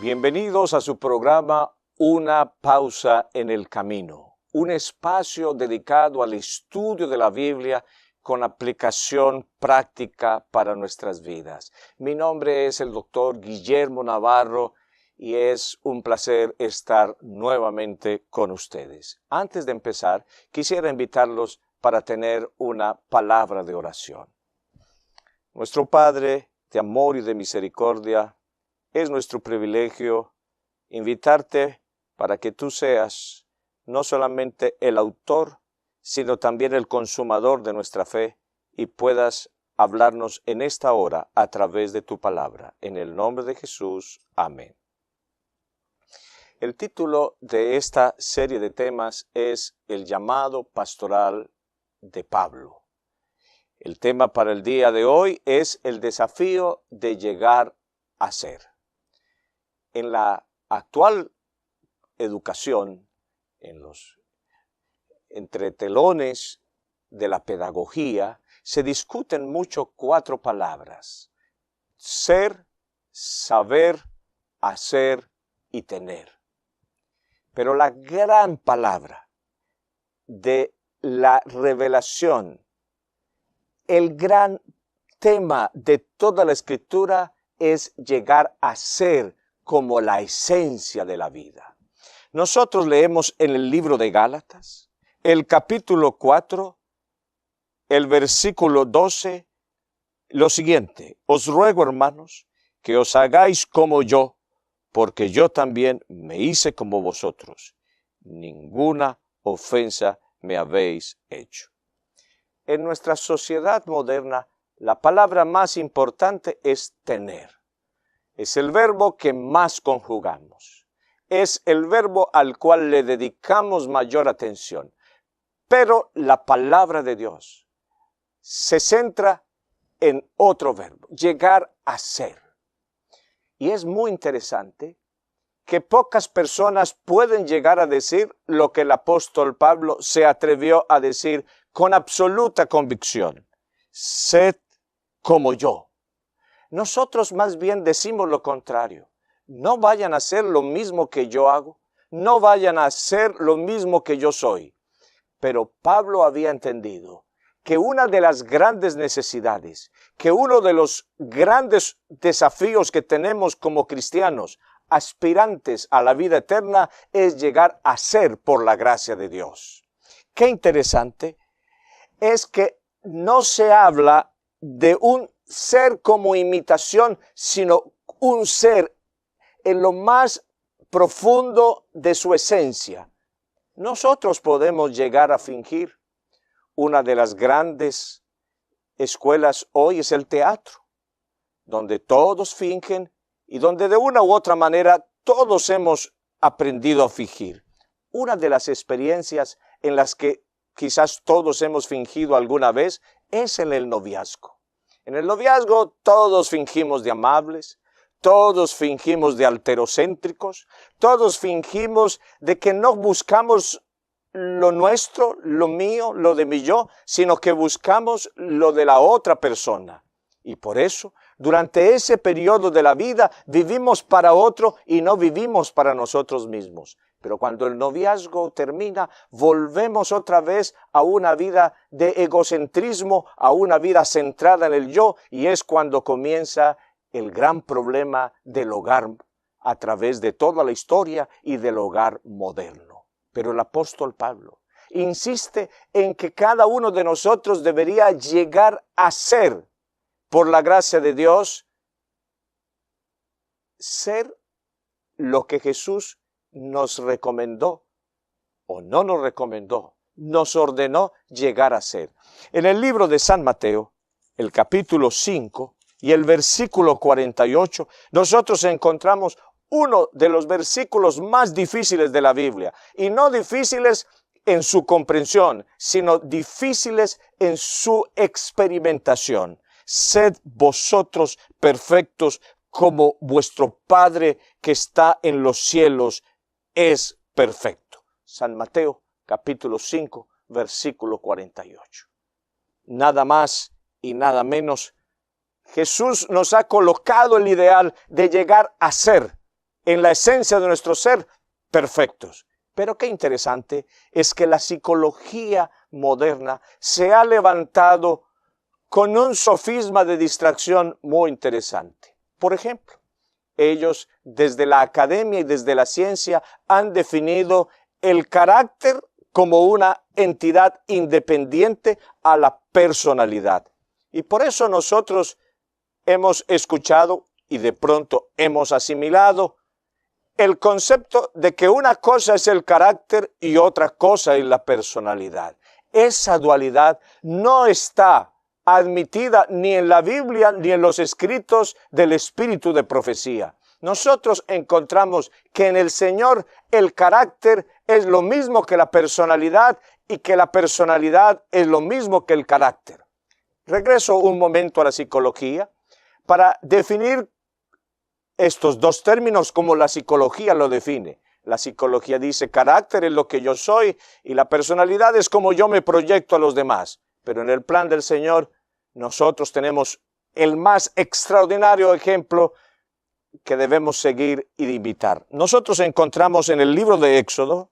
Bienvenidos a su programa Una pausa en el camino, un espacio dedicado al estudio de la Biblia con aplicación práctica para nuestras vidas. Mi nombre es el doctor Guillermo Navarro y es un placer estar nuevamente con ustedes. Antes de empezar, quisiera invitarlos para tener una palabra de oración. Nuestro Padre de amor y de misericordia, es nuestro privilegio invitarte para que tú seas no solamente el autor, sino también el consumador de nuestra fe y puedas hablarnos en esta hora a través de tu palabra. En el nombre de Jesús, amén. El título de esta serie de temas es El llamado pastoral de Pablo. El tema para el día de hoy es el desafío de llegar a ser. En la actual educación, en los entretelones de la pedagogía, se discuten mucho 4 palabras: ser, saber, hacer y tener. Pero la gran palabra de la revelación, el gran tema de toda la Escritura es llegar a ser como la esencia de la vida. Nosotros leemos en el libro de Gálatas, el capítulo 4, el versículo 12, lo siguiente: os ruego, hermanos, que os hagáis como yo, porque yo también me hice como vosotros. Ninguna ofensa me habéis hecho. En nuestra sociedad moderna, la palabra más importante es tener. Es el verbo que más conjugamos. Es el verbo al cual le dedicamos mayor atención. Pero la palabra de Dios se centra en otro verbo: llegar a ser. Y es muy interesante que pocas personas pueden llegar a decir lo que el apóstol Pablo se atrevió a decir con absoluta convicción: sed como yo. Nosotros más bien decimos lo contrario: no vayan a hacer lo mismo que yo hago, no vayan a hacer lo mismo que yo soy. Pero Pablo había entendido que una de las grandes necesidades, que uno de los grandes desafíos que tenemos como cristianos, aspirantes a la vida eterna, es llegar a ser por la gracia de Dios. Qué interesante es que no se habla de un ser como imitación, sino un ser en lo más profundo de su esencia. Nosotros podemos llegar a fingir. Una de las grandes escuelas hoy es el teatro, donde todos fingen y donde de una u otra manera todos hemos aprendido a fingir. Una de las experiencias en las que quizás todos hemos fingido alguna vez es en el noviazgo. En el noviazgo todos fingimos de amables, todos fingimos de alterocéntricos, todos fingimos de que no buscamos lo nuestro, lo mío, lo de mi yo, sino que buscamos lo de la otra persona. Y por eso, durante ese periodo de la vida, vivimos para otro y no vivimos para nosotros mismos. Pero cuando el noviazgo termina, volvemos otra vez a una vida de egocentrismo, a una vida centrada en el yo, y es cuando comienza el gran problema del hogar a través de toda la historia y del hogar moderno. Pero el apóstol Pablo insiste en que cada uno de nosotros debería llegar a ser, por la gracia de Dios, ser lo que Jesús nos recomendó, o no nos recomendó, nos ordenó llegar a ser. En el libro de San Mateo, el capítulo 5 y el versículo 48, nosotros encontramos uno de los versículos más difíciles de la Biblia. Y no difíciles en su comprensión, sino difíciles en su experimentación. Sed vosotros perfectos como vuestro Padre que está en los cielos es perfecto. San Mateo, capítulo 5, versículo 48. Nada más y nada menos. Jesús nos ha colocado el ideal de llegar a ser, en la esencia de nuestro ser, perfectos. Pero qué interesante es que la psicología moderna se ha levantado con un sofisma de distracción muy interesante. Por ejemplo, ellos desde la academia y desde la ciencia han definido el carácter como una entidad independiente a la personalidad. Y por eso nosotros hemos escuchado y de pronto hemos asimilado el concepto de que una cosa es el carácter y otra cosa es la personalidad. Esa dualidad no está admitida ni en la Biblia ni en los escritos del espíritu de profecía. Nosotros encontramos que en el Señor el carácter es lo mismo que la personalidad y que la personalidad es lo mismo que el carácter. Regreso un momento a la psicología para definir estos dos términos como la psicología lo define. La psicología dice carácter es lo que yo soy y la personalidad es como yo me proyecto a los demás. Pero en el plan del Señor nosotros tenemos el más extraordinario ejemplo que debemos seguir y imitar. Nosotros encontramos en el libro de Éxodo,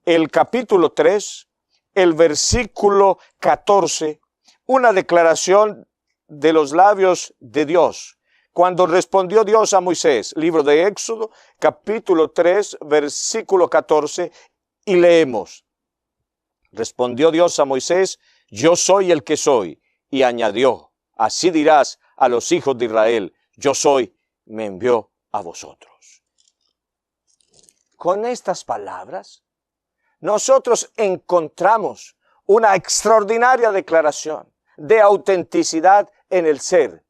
el capítulo 3, el versículo 14, una declaración de los labios de Dios. Cuando respondió Dios a Moisés, libro de Éxodo, capítulo 3, versículo 14, y leemos. Respondió Dios a Moisés, yo soy el que soy, y añadió, así dirás a los hijos de Israel, yo soy, me envió a vosotros. Con estas palabras, nosotros encontramos una extraordinaria declaración de autenticidad en el ser,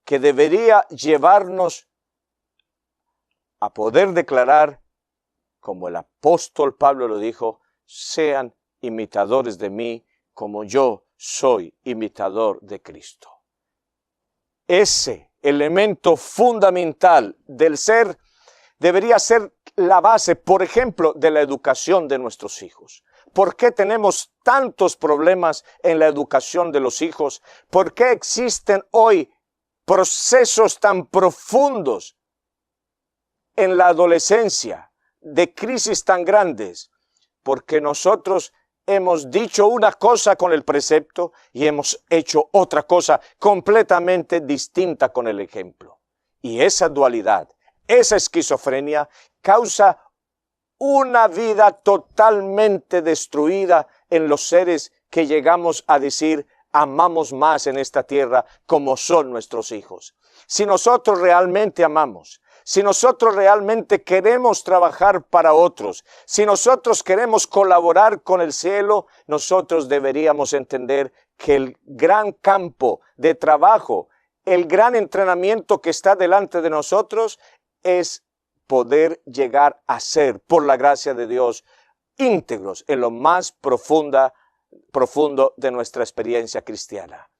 que debería llevarnos a poder declarar, como el apóstol Pablo lo dijo, sean imitadores de mí, como yo soy imitador de Cristo. Ese elemento fundamental del ser debería ser la base, por ejemplo, de la educación de nuestros hijos. ¿Por qué tenemos tantos problemas en la educación de los hijos? ¿Por qué existen hoy procesos tan profundos en la adolescencia, de crisis tan grandes? Porque nosotros hemos dicho una cosa con el precepto y hemos hecho otra cosa completamente distinta con el ejemplo. Y esa dualidad, esa esquizofrenia causa una vida totalmente destruida en los seres que llegamos a decir amamos más en esta tierra como son nuestros hijos. Si nosotros realmente amamos, si nosotros realmente queremos trabajar para otros, si nosotros queremos colaborar con el cielo, nosotros deberíamos entender que el gran campo de trabajo, el gran entrenamiento que está delante de nosotros es poder llegar a ser, por la gracia de Dios, íntegros en lo más profundo de nuestra experiencia cristiana.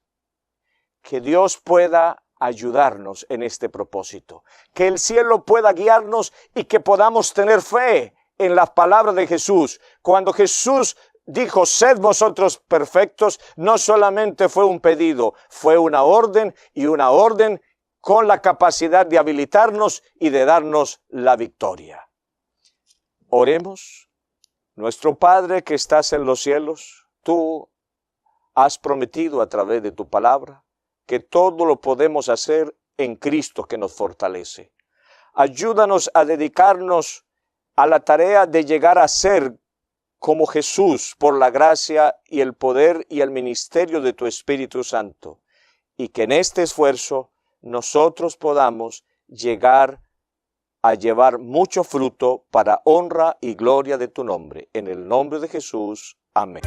Que Dios pueda ayudarnos en este propósito, que el cielo pueda guiarnos y que podamos tener fe en la palabra de Jesús. Cuando Jesús dijo, sed vosotros perfectos, no solamente fue un pedido, fue una orden, y una orden con la capacidad de habilitarnos y de darnos la victoria. Oremos. Nuestro Padre que estás en los cielos, tú has prometido a través de tu palabra que todo lo podemos hacer en Cristo que nos fortalece. Ayúdanos a dedicarnos a la tarea de llegar a ser como Jesús por la gracia y el poder y el ministerio de tu Espíritu Santo, y que en este esfuerzo nosotros podamos llegar a llevar mucho fruto para honra y gloria de tu nombre. En el nombre de Jesús. Amén.